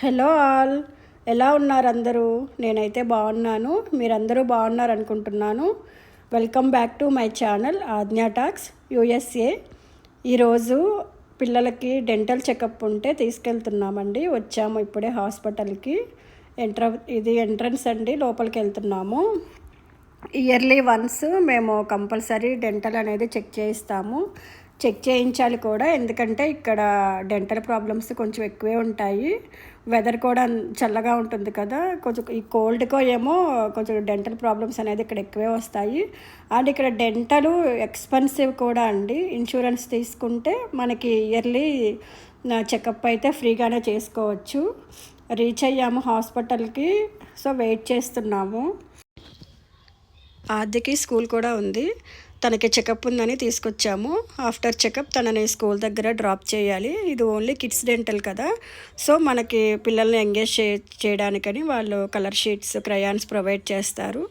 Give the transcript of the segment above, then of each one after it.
Hello all, ఎలా ఉన్నారు అందరూ? నేనైతే బాగున్నాను. మీరందరూ బాగున్నారు అనుకుంటున్నాను. Welcome back to my channel Agna talks USA. ఈరోజు పిల్లలకి డెంటల్ చెకప్ ఉంటే తీసుకెళ్తున్నామండి. వచ్చాము ఇప్పుడే హాస్పిటల్కి. ఇది ఎంట్రన్స్ అండి, లోపలికి వెళ్తున్నాము. ఇయర్లీ వన్స్ మేము కంపల్సరీ డెంటల్ అనేది చెక్ చేయిస్తాము. చెక్ చేయించాలి కూడా, ఎందుకంటే ఇక్కడ డెంటల్ ప్రాబ్లమ్స్ కొంచెం ఎక్కువే ఉంటాయి. వెదర్ కూడా చల్లగా ఉంటుంది కదా, కొంచెం ఈ కోల్డ్కో ఏమో కొంచెం డెంటల్ ప్రాబ్లమ్స్ అనేది ఇక్కడ ఎక్కువే వస్తాయి. అండ్ ఇక్కడ డెంటల్ ఎక్స్పెన్సివ్ కూడా అండి. ఇన్సూరెన్స్ తీసుకుంటే మనకి ఇయర్లీ చెకప్ అయితే ఫ్రీగానే చేసుకోవచ్చు. రీచ్ అయ్యాము హాస్పిటల్కి, సో వెయిట్ చేస్తున్నాము. ఆద్యకి స్కూల్ కూడా ఉంది, తనకి చెకప్ ఉందని తీసుకొచ్చాము. ఆఫ్టర్ చెకప్ తనని స్కూల్ దగ్గర డ్రాప్ చేయాలి. ఇది ఓన్లీ కిడ్స్ డెంటల్ కదా, సో మనకి పిల్లల్ని ఎంగేజ్ చేయడానికని వాళ్ళు కలర్ షీట్స్, క్రయాన్స్ ప్రొవైడ్ చేస్తారు.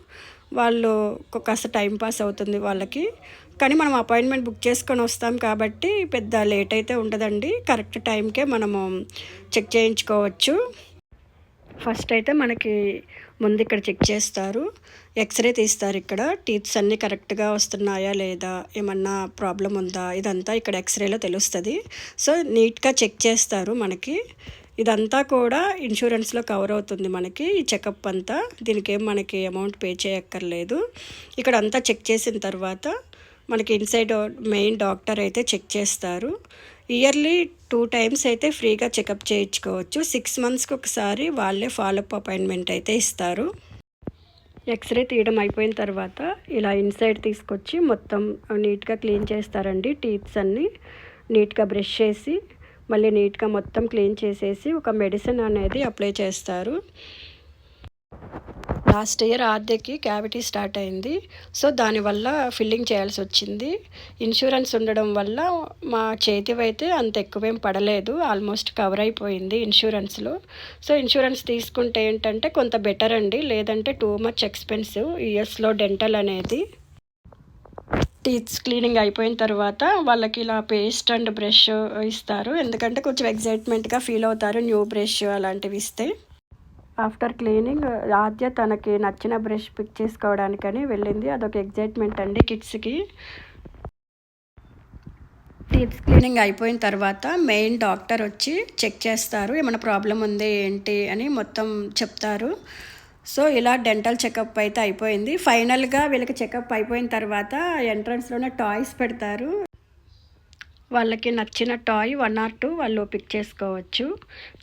వాళ్ళు కాస్త టైం పాస్ అవుతుంది వాళ్ళకి. కానీ మనం అపాయింట్మెంట్ బుక్ చేసుకొని వస్తాం కాబట్టి పెద్ద లేట్ అయితే ఉండదండి. కరెక్ట్ టైంకే మనము చెక్ చేయించుకోవచ్చు. ఫస్ట్ అయితే మనకి ముందు ఇక్కడ చెక్ చేస్తారు, ఎక్స్రే తీస్తారు. ఇక్కడ టీత్స్ అన్నీ కరెక్ట్గా వస్తున్నాయా లేదా, ఏమన్నా ప్రాబ్లం ఉందా, ఇదంతా ఇక్కడ ఎక్స్రేలో తెలుస్తుంది. సో నీట్గా చెక్ చేస్తారు మనకి. ఇదంతా కూడా ఇన్సూరెన్స్లో కవర్ అవుతుంది మనకి, ఈ చెకప్ అంతా. దీనికి మనకి అమౌంట్ పే చేయక్కర్లేదు. ఇక్కడ అంతా చెక్ చేసిన తర్వాత మనకి ఇన్సైడ్ మెయిన్ డాక్టర్ అయితే చెక్ చేస్తారు. ఇయర్లీ 2 times అయితే ఫ్రీగా చెకప్ చేయించుకోవచ్చు. 6 monthsకి ఒకసారి వాళ్ళే ఫాలోఅప్ అపాయింట్మెంట్ అయితే ఇస్తారు. ఎక్స్రే తీయడం అయిపోయిన తర్వాత ఇలా ఇన్సైడ్ తీసుకొచ్చి మొత్తం నీట్గా క్లీన్ చేస్తారండి. టీత్స్ అన్నీ నీట్గా బ్రష్ చేసి మళ్ళీ నీట్గా మొత్తం క్లీన్ చేసేసి ఒక మెడిసిన్ అనేది అప్లై చేస్తారు. లాస్ట్ ఇయర్ ఆద్యకి క్యావిటీ స్టార్ట్ అయింది, సో దానివల్ల ఫిల్లింగ్ చేయాల్సి వచ్చింది. ఇన్సూరెన్స్ ఉండడం వల్ల మా చేతివైతే అంత ఎక్కువేం పడలేదు, ఆల్మోస్ట్ కవర్ అయిపోయింది ఇన్సూరెన్స్లో. సో ఇన్సూరెన్స్ తీసుకుంటే ఏంటంటే కొంత బెటర్ అండి, లేదంటే టూ మచ్ ఎక్స్పెన్సివ్ యూఎస్లో డెంటల్ అనేది. టీత్స్ క్లీనింగ్ అయిపోయిన తర్వాత వాళ్ళకి ఇలా పేస్ట్ అండ్ బ్రష్ ఇస్తారు, ఎందుకంటే కొంచెం ఎగ్జైట్మెంట్గా ఫీల్ అవుతారు న్యూ బ్రష్ అలాంటివి ఇస్తే. ఆఫ్టర్ క్లీనింగ్ ఆద్య తనకి నచ్చిన బ్రష్ పిక్ చేసుకోవడానికని వెళ్ళింది. అదొక ఎగ్జైట్మెంట్ అండి కిడ్స్కి. టీత్ క్లీనింగ్ అయిపోయిన తర్వాత మెయిన్ డాక్టర్ వచ్చి చెక్ చేస్తారు, ఏమైనా ప్రాబ్లం ఉంది ఏంటి అని మొత్తం చెప్తారు. సో ఇలా డెంటల్ చెకప్ అయితే అయిపోయింది. ఫైనల్గా వీళ్ళకి చెకప్ అయిపోయిన తర్వాత ఎంట్రన్స్లోనే టాయ్స్ పెడతారు. వాళ్ళకి నచ్చిన టాయ్ 1 or 2 వాళ్ళు పిక్ చేసుకోవచ్చు.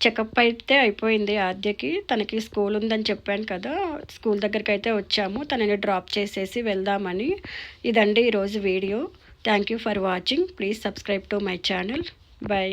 చెకప్ అయితే అయిపోయింది ఆద్యకి. తనకి స్కూల్ ఉందని చెప్పాను కదా, స్కూల్ దగ్గరికి అయితే వచ్చాము తనని డ్రాప్ చేసేసి వెళ్దామని. ఇదండి ఈరోజు video. Thank you for watching. Please subscribe to my channel. By.